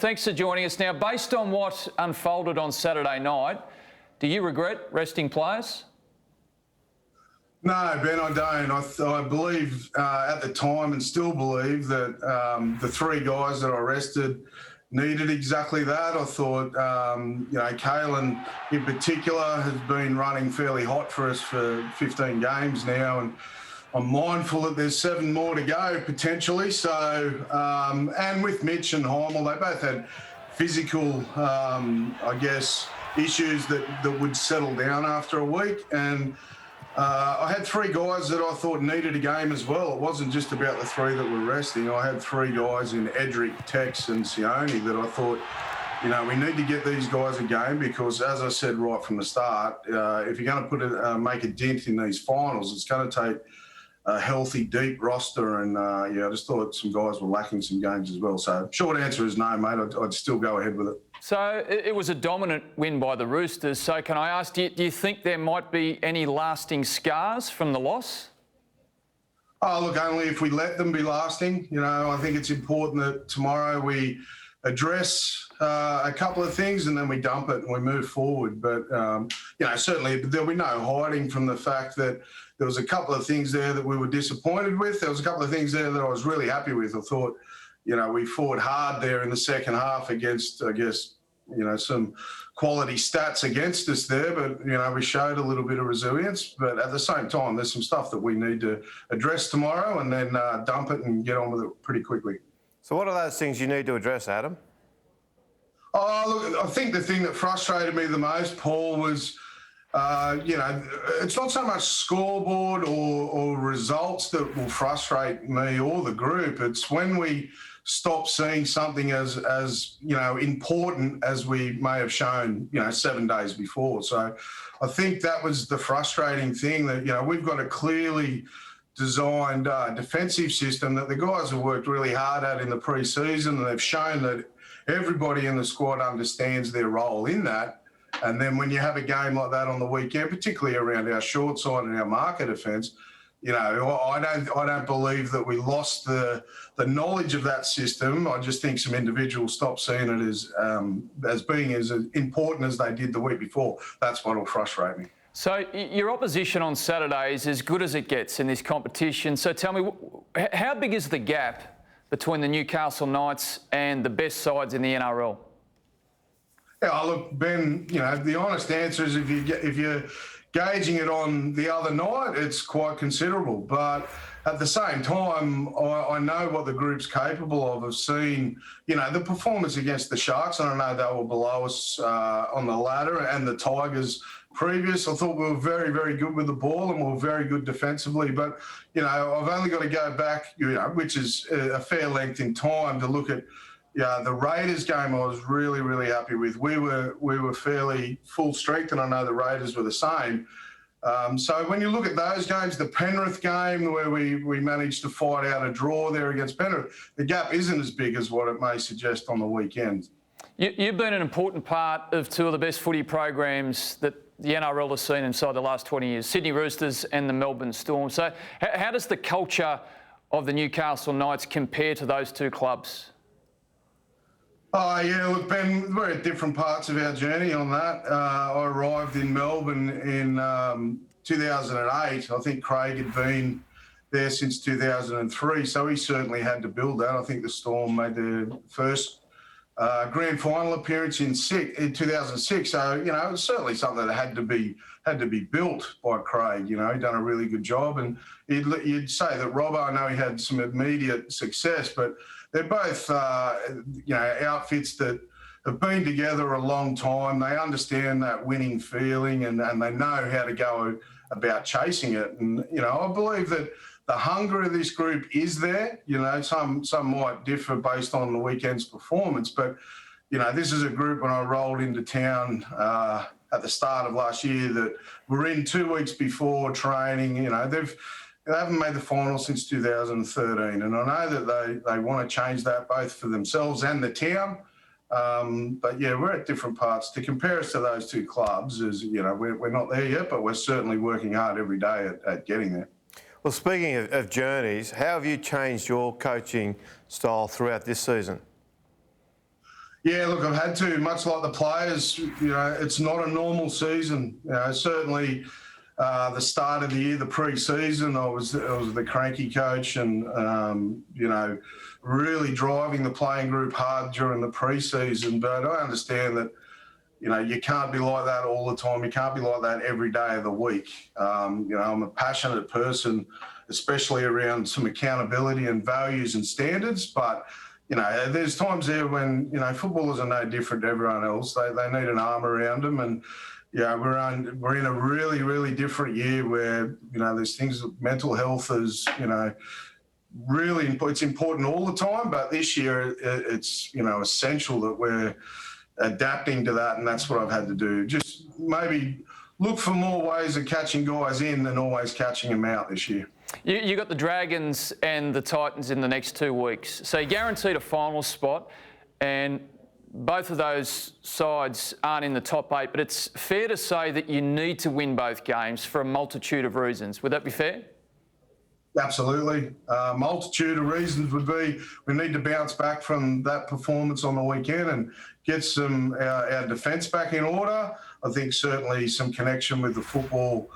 Thanks for joining us. Now, based on what unfolded on Saturday night, do you regret resting players? No, Ben, I don't. I believe at the time and still believe that the three guys that I rested needed exactly that. I thought, Kalen in particular has been running fairly hot for us for 15 games now, and I'm mindful that there's 7 more to go potentially. So, and with Mitch and Heimel, they both had physical, issues that would settle down after a week. And I had 3 guys that I thought needed a game as well. It wasn't just about the 3 that were resting. I had 3 guys in Edric, Tex and Sione that I thought, we need to get these guys a game because, as I said right from the start, if you're going to make a dent in these finals, it's going to take a healthy, deep roster. And, I just thought some guys were lacking some games as well. So short answer is no, mate. I'd still go ahead with it. So it was a dominant win by the Roosters. So can I ask, do you think there might be any lasting scars from the loss? Oh, look, only if we let them be lasting. I think it's important that tomorrow we address a couple of things and then we dump it and we move forward. But, certainly there'll be no hiding from the fact that there was a couple of things there that we were disappointed with. There was a couple of things there that I was really happy with. I thought, we fought hard there in the second half against, some quality stats against us there. But, we showed a little bit of resilience. But at the same time, there's some stuff that we need to address tomorrow and then dump it and get on with it pretty quickly. So what are those things you need to address, Adam? Oh, look, I think the thing that frustrated me the most, Paul, was, it's not so much scoreboard or results that will frustrate me or the group. It's when we stop seeing something as important as we may have shown, 7 days before. So I think that was the frustrating thing that, we've got a clearly designed defensive system that the guys have worked really hard at in the pre-season, and they've shown that everybody in the squad understands their role in that. And then when you have a game like that on the weekend, particularly around our short side and our marker defence, I don't believe that we lost the knowledge of that system. I just think some individuals stopped seeing it as being as important as they did the week before. That's what will frustrate me. So your opposition on Saturday is as good as it gets in this competition. So tell me, how big is the gap between the Newcastle Knights and the best sides in the NRL? Yeah, look, Ben, the honest answer is if you're gauging it on the other night, it's quite considerable. But at the same time, I know what the group's capable of. I've seen, the performance against the Sharks, and I know they were below us on the ladder, and the Tigers previous. I thought we were very, very good with the ball and we were very good defensively. But, I've only got to go back, which is a fair length in time to look at the Raiders game. I was really, really happy with. We were fairly full strength, and I know the Raiders were the same. So when you look at those games, the Penrith game where we managed to fight out a draw there against Penrith, the gap isn't as big as what it may suggest on the weekend. You've been an important part of 2 of the best footy programs that the NRL has seen inside the last 20 years, Sydney Roosters and the Melbourne Storm. So how does the culture of the Newcastle Knights compare to those 2 clubs? Oh, yeah, look, Ben, we're at different parts of our journey on that. I arrived in Melbourne in 2008. I think Craig had been there since 2003, so he certainly had to build that. I think the Storm made their first grand final appearance in 2006. So, it was certainly something that had to be built by Craig. He'd done a really good job. And you'd say that Robbo, I know he had some immediate success, but they're both, outfits that have been together a long time. They understand that winning feeling and they know how to go about chasing it. And, I believe that the hunger of this group is there. Some might differ based on the weekend's performance, but, this is a group when I rolled into town at the start of last year that were in 2 weeks before training. They haven't made the final since 2013, and I know that they want to change that both for themselves and the town. But yeah, we're at different parts. To compare us to those 2 clubs is, we're not there yet, but we're certainly working hard every day at getting there. Well, speaking of journeys, how have you changed your coaching style throughout this season? Yeah, look, I've had to, much like the players, it's not a normal season. Certainly the start of the year, the pre-season, I was the cranky coach and, really driving the playing group hard during the pre-season. But I understand that, you can't be like that all the time. You can't be like that every day of the week. I'm a passionate person, especially around some accountability and values and standards. But, there's times there when, footballers are no different to everyone else. They need an arm around them. And, we're in a really, really different year where, there's things, mental health is, really important. It's important all the time. But this year it's, essential that we're adapting to that, and that's what I've had to do. Just maybe look for more ways of catching guys in than always catching them out this year. You got the Dragons and the Titans in the next 2 weeks, so you're guaranteed a final spot, and both of those sides aren't in the top 8, but it's fair to say that you need to win both games for a multitude of reasons. Would that be fair? Absolutely. Multitude of reasons would be we need to bounce back from that performance on the weekend and get our defence back in order. I think certainly some connection with the football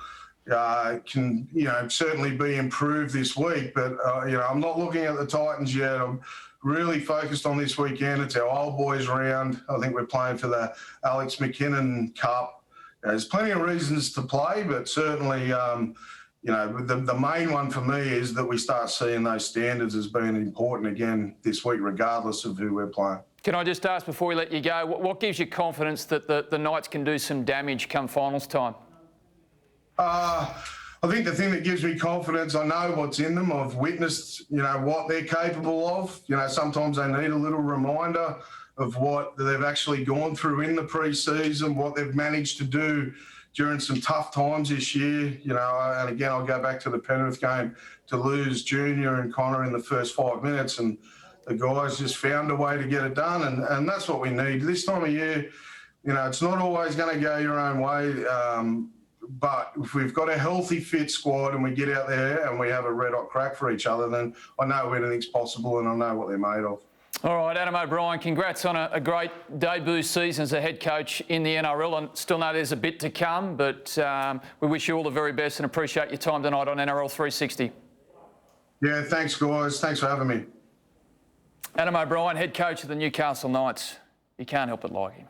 can, certainly be improved this week. But, I'm not looking at the Titans yet. I'm really focused on this weekend. It's our old boys round. I think we're playing for the Alex McKinnon Cup. There's plenty of reasons to play, but certainly, the main one for me is that we start seeing those standards as being important again this week, regardless of who we're playing. Can I just ask before we let you go, what gives you confidence that the Knights can do some damage come finals time? I think the thing that gives me confidence, I know what's in them. I've witnessed, what they're capable of. Sometimes they need a little reminder of what they've actually gone through in the pre-season, what they've managed to do during some tough times this year. And again, I'll go back to the Penrith game, to lose Junior and Connor in the first 5 minutes, and the guys just found a way to get it done. And that's what we need. This time of year, it's not always going to go your own way. But if we've got a healthy, fit squad and we get out there and we have a red-hot crack for each other, then I know anything's possible and I know what they're made of. All right, Adam O'Brien, congrats on a great debut season as a head coach in the NRL. And still know there's a bit to come, but we wish you all the very best and appreciate your time tonight on NRL 360. Yeah, thanks, guys. Thanks for having me. Adam O'Brien, head coach of the Newcastle Knights. You can't help but like him.